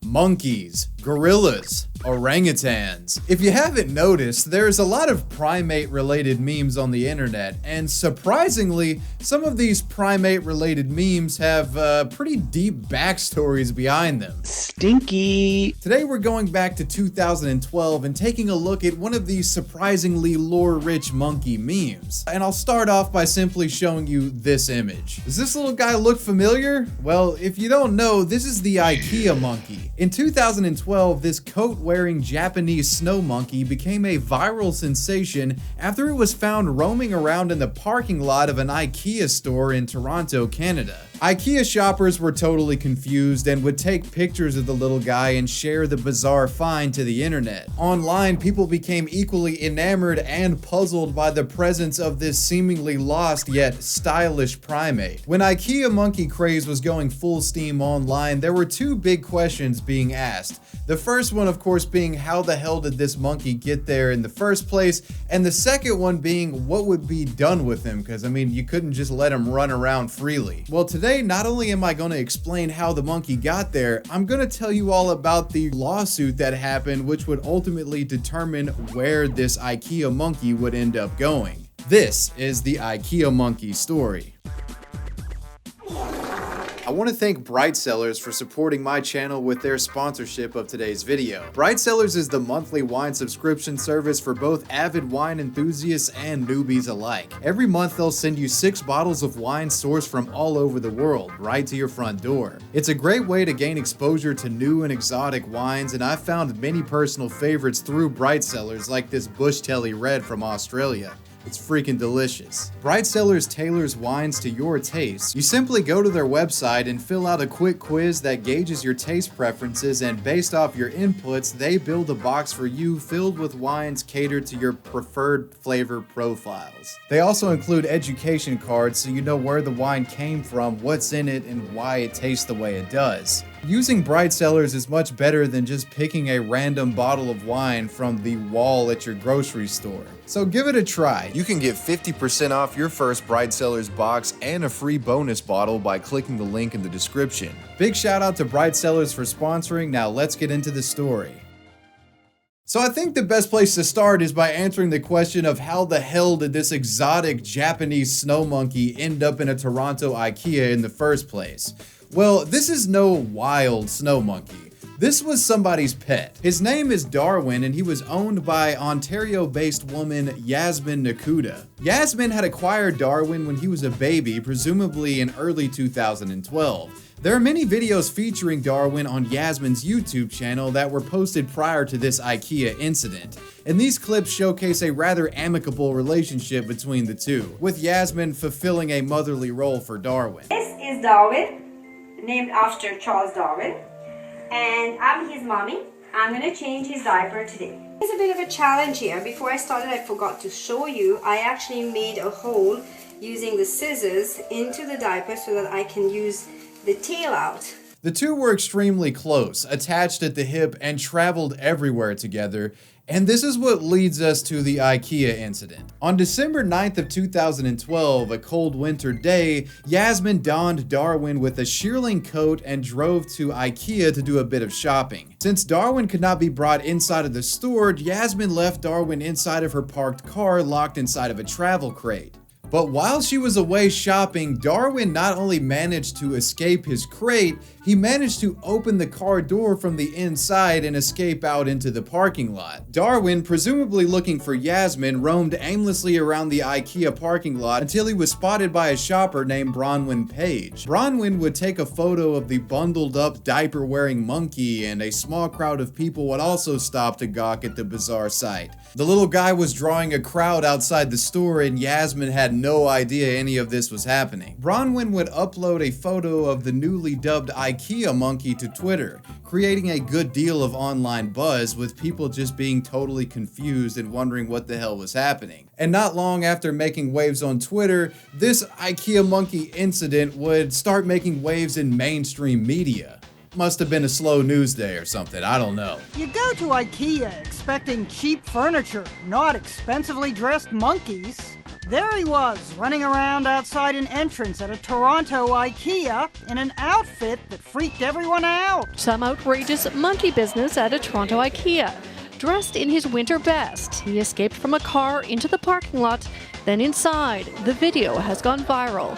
monkeys, gorillas, orangutans. If you haven't noticed, there's a lot of primate-related memes on the internet, and surprisingly, some of these primate-related memes have pretty deep backstories behind them. Stinky! Today we're going back to 2012 and taking a look at one of these surprisingly lore-rich monkey memes. And I'll start off by simply showing you this image. Does this little guy look familiar? Well, if you don't know, this is the Ikea monkey. In 2012, this coat-wearing Japanese snow monkey became a viral sensation after it was found roaming around in the parking lot of an Ikea store in Toronto, Canada. Ikea shoppers were totally confused and would take pictures of the little guy and share the bizarre find to the internet. Online, people became equally enamored and puzzled by the presence of this seemingly lost yet stylish primate. When Ikea monkey craze was going full steam online, there were two big questions being asked. The first one, of course, being how the hell did this monkey get there in the first place? And the second one being what would be done with him? Because, I mean, you couldn't just let him run around freely. Well, today, not only am I going to explain how the monkey got there, I'm going to tell you all about the lawsuit that happened, which would ultimately determine where this Ikea monkey would end up going. This is the Ikea Monkey Story. I want to thank Bright Cellars for supporting my channel with their sponsorship of today's video. Bright Cellars is the monthly wine subscription service for both avid wine enthusiasts and newbies alike. Every month they'll send you 6 bottles of wine sourced from all over the world, right to your front door. It's a great way to gain exposure to new and exotic wines, and I've found many personal favorites through Bright Cellars, like this Bush Telly Red from Australia. It's freaking delicious. Bright Cellars tailors wines to your taste. You simply go to their website and fill out a quick quiz that gauges your taste preferences, and based off your inputs, they build a box for you filled with wines catered to your preferred flavor profiles. They also include education cards so you know where the wine came from, what's in it, and why it tastes the way it does. Using Bright Cellars is much better than just picking a random bottle of wine from the wall at your grocery store. So give it a try. You can get 50% off your first Bright Cellars box and a free bonus bottle by clicking the link in the description. Big shout out to Bright Cellars for sponsoring. Now let's get into the story. So I think the best place to start is by answering the question of how the hell did this exotic Japanese snow monkey end up in a Toronto Ikea in the first place? Well, this is no wild snow monkey. This was somebody's pet. His name is Darwin, and he was owned by Ontario-based woman Yasmin Nakuda. Yasmin had acquired Darwin when he was a baby, presumably in early 2012. There are many videos featuring Darwin on Yasmin's YouTube channel that were posted prior to this Ikea incident, and these clips showcase a rather amicable relationship between the two, with Yasmin fulfilling a motherly role for Darwin. This is Darwin, named after Charles Darwin, and I'm his mommy. I'm gonna change his diaper today. There's a bit of a challenge here. Before I started, I forgot to show you. I actually made a hole using the scissors into the diaper so that I can use the tail out. The two were extremely close, attached at the hip, and traveled everywhere together. And this is what leads us to the Ikea incident. On December 9th of 2012, a cold winter day, Yasmin donned Darwin with a shearling coat and drove to Ikea to do a bit of shopping. Since Darwin could not be brought inside of the store, Yasmin left Darwin inside of her parked car, locked inside of a travel crate. But while she was away shopping, Darwin not only managed to escape his crate, he managed to open the car door from the inside and escape out into the parking lot. Darwin, presumably looking for Yasmin, roamed aimlessly around the Ikea parking lot until he was spotted by a shopper named Bronwyn Page. Bronwyn would take a photo of the bundled up diaper-wearing monkey, and a small crowd of people would also stop to gawk at the bizarre sight. The little guy was drawing a crowd outside the store, and Yasmin had no idea any of this was happening. Bronwyn would upload a photo of the newly dubbed Ikea monkey to Twitter, creating a good deal of online buzz, with people just being totally confused and wondering what the hell was happening. And not long after making waves on Twitter, this Ikea monkey incident would start making waves in mainstream media. Must have been a slow news day or something, I don't know. You go to IKEA expecting cheap furniture, not expensively dressed monkeys. There he was, running around outside an entrance at a Toronto Ikea in an outfit that freaked everyone out. Some outrageous monkey business at a Toronto Ikea. Dressed in his winter best, he escaped from a car into the parking lot, then inside. The video has gone viral.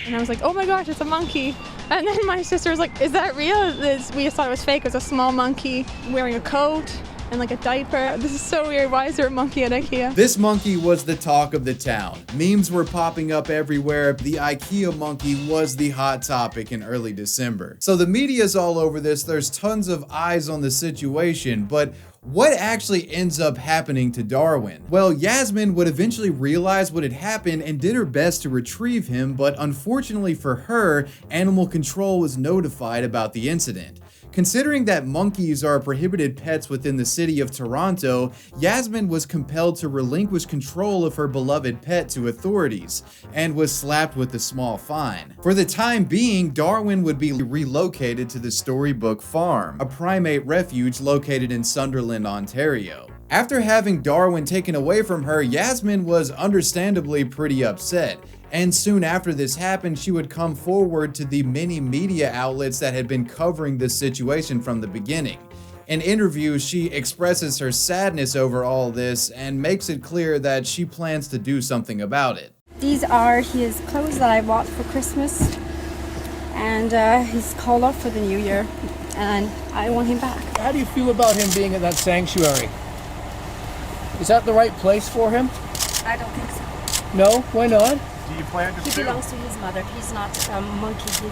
And I was like, oh my gosh, it's a monkey. And then my sister was like, is that real? We just thought it was fake. It was a small monkey wearing a coat and like a diaper. This is so weird. Why is there a monkey at Ikea? This monkey was the talk of the town. Memes were popping up everywhere. The Ikea monkey was the hot topic in early December. So the media's all over this. There's tons of eyes on the situation, but what actually ends up happening to Darwin? Well, Yasmin would eventually realize what had happened and did her best to retrieve him, but unfortunately for her, animal control was notified about the incident. Considering that monkeys are prohibited pets within the city of Toronto, Yasmin was compelled to relinquish control of her beloved pet to authorities, and was slapped with a small fine. For the time being, Darwin would be relocated to the Storybook Farm, a primate refuge located in Sunderland, Ontario. After having Darwin taken away from her, Yasmin was understandably pretty upset. And soon after this happened, she would come forward to the many media outlets that had been covering this situation from the beginning. In interviews, she expresses her sadness over all this and makes it clear that she plans to do something about it. These are his clothes that I bought for Christmas, and he's called off for the new year, and I want him back. How do you feel about him being at that sanctuary? Is that the right place for him? I don't think so. No? Why not? Do you plan to He sue? belongs to his mother. He's not a monkey.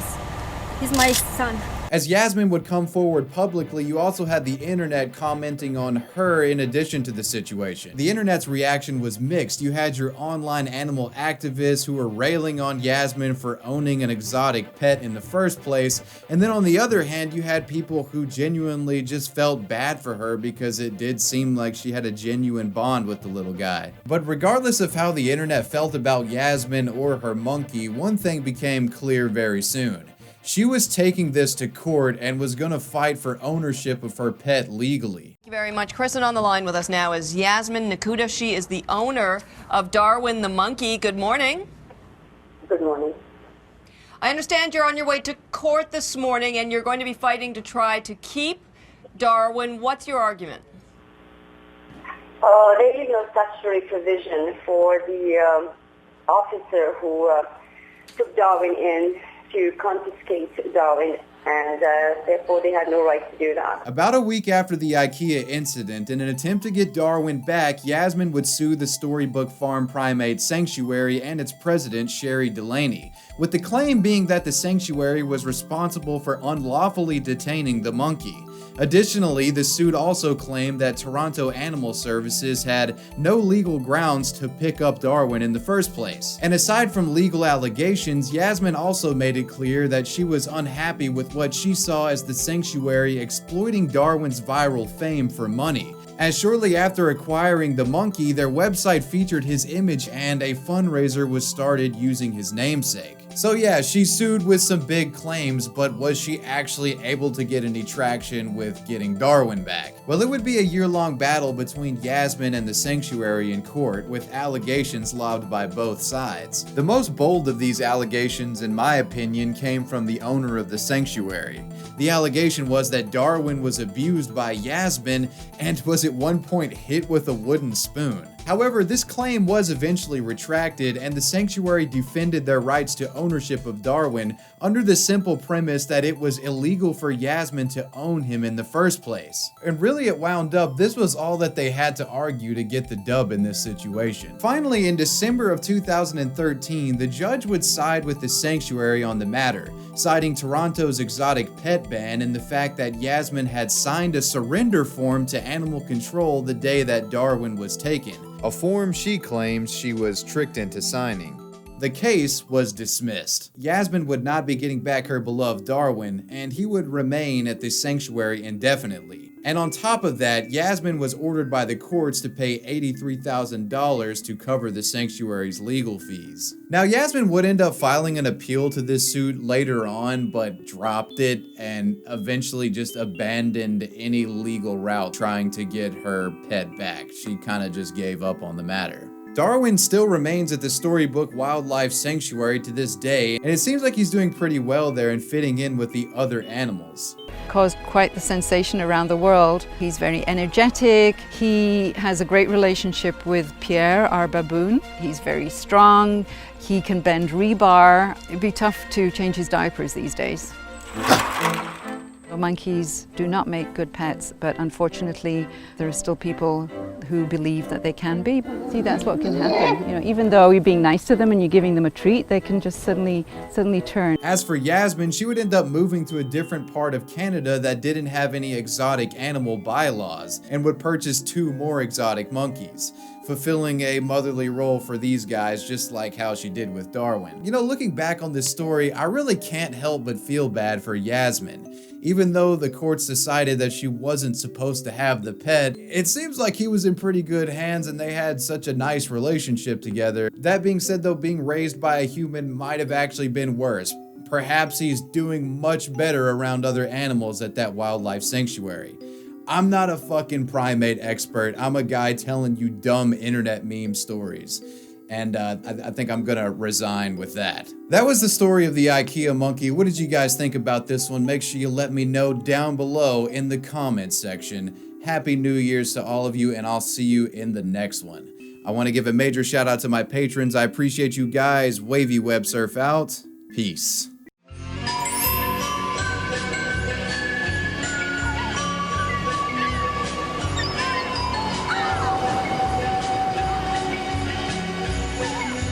He's my son. As Yasmin would come forward publicly, you also had the internet commenting on her in addition to the situation. The internet's reaction was mixed. You had your online animal activists who were railing on Yasmin for owning an exotic pet in the first place, and then on the other hand, you had people who genuinely just felt bad for her because it did seem like she had a genuine bond with the little guy. But regardless of how the internet felt about Yasmin or her monkey, one thing became clear very soon. She was taking this to court and was going to fight for ownership of her pet legally. Thank you very much. Kristen, on the line with us now is Yasmin Nakuda. She is the owner of Darwin the monkey. Good morning. Good morning. I understand you're on your way to court this morning and you're going to be fighting to try to keep Darwin. What's your argument? There is no statutory provision for the officer who took Darwin in to confiscate Darwin, and therefore they had no right to do that. About a week after the Ikea incident, in an attempt to get Darwin back, Yasmin would sue the Storybook Farm Primate Sanctuary and its president, Sherry Delaney, with the claim being that the sanctuary was responsible for unlawfully detaining the monkey. Additionally, the suit also claimed that Toronto Animal Services had no legal grounds to pick up Darwin in the first place. And aside from legal allegations, Yasmin also made it clear that she was unhappy with what she saw as the sanctuary exploiting Darwin's viral fame for money. As shortly after acquiring the monkey, their website featured his image and a fundraiser was started using his namesake. So yeah, she sued with some big claims, but was she actually able to get any traction with getting Darwin back? Well, it would be a year-long battle between Yasmin and the sanctuary in court, with allegations lobbed by both sides. The most bold of these allegations, in my opinion, came from the owner of the sanctuary. The allegation was that Darwin was abused by Yasmin and was at one point hit with a wooden spoon. However, this claim was eventually retracted, and the sanctuary defended their rights to ownership of Darwin under the simple premise that it was illegal for Yasmin to own him in the first place. And really, it wound up this was all that they had to argue to get the dub in this situation. Finally, in December of 2013, the judge would side with the sanctuary on the matter, citing Toronto's exotic pet ban and the fact that Yasmin had signed a surrender form to animal control the day that Darwin was taken. A form she claims she was tricked into signing. The case was dismissed. Yasmin would not be getting back her beloved Darwin, and he would remain at the sanctuary indefinitely. And on top of that, Yasmin was ordered by the courts to pay $83,000 to cover the sanctuary's legal fees. Now, Yasmin would end up filing an appeal to this suit later on, but dropped it and eventually just abandoned any legal route trying to get her pet back. She kind of just gave up on the matter. Darwin still remains at the Storybook Wildlife Sanctuary to this day, and it seems like he's doing pretty well there and fitting in with the other animals. Caused quite the sensation around the world. He's very energetic. He has a great relationship with Pierre, our baboon. He's very strong. He can bend rebar. It'd be tough to change his diapers these days. Monkeys do not make good pets, but unfortunately there are still people who believe that they can be. See, that's what can happen. You know, even though you're being nice to them and you're giving them a treat, they can just suddenly turn. As for Yasmin, she would end up moving to a different part of Canada that didn't have any exotic animal bylaws and would purchase 2 more exotic monkeys, fulfilling a motherly role for these guys, just like how she did with Darwin. You know, looking back on this story, I really can't help but feel bad for Yasmin. Even though the courts decided that she wasn't supposed to have the pet, it seems like he was in pretty good hands and they had such a nice relationship together. That being said though, being raised by a human might have actually been worse. Perhaps he's doing much better around other animals at that wildlife sanctuary. I'm not a fucking primate expert. I'm a guy telling you dumb internet meme stories. And I think I'm gonna resign with that. That was the story of the Ikea monkey. What did you guys think about this one? Make sure you let me know down below in the comments section. Happy New Year's to all of you, and I'll see you in the next one. I want to give a major shout out to my patrons. I appreciate you guys. Wavy Web Surf out. Peace.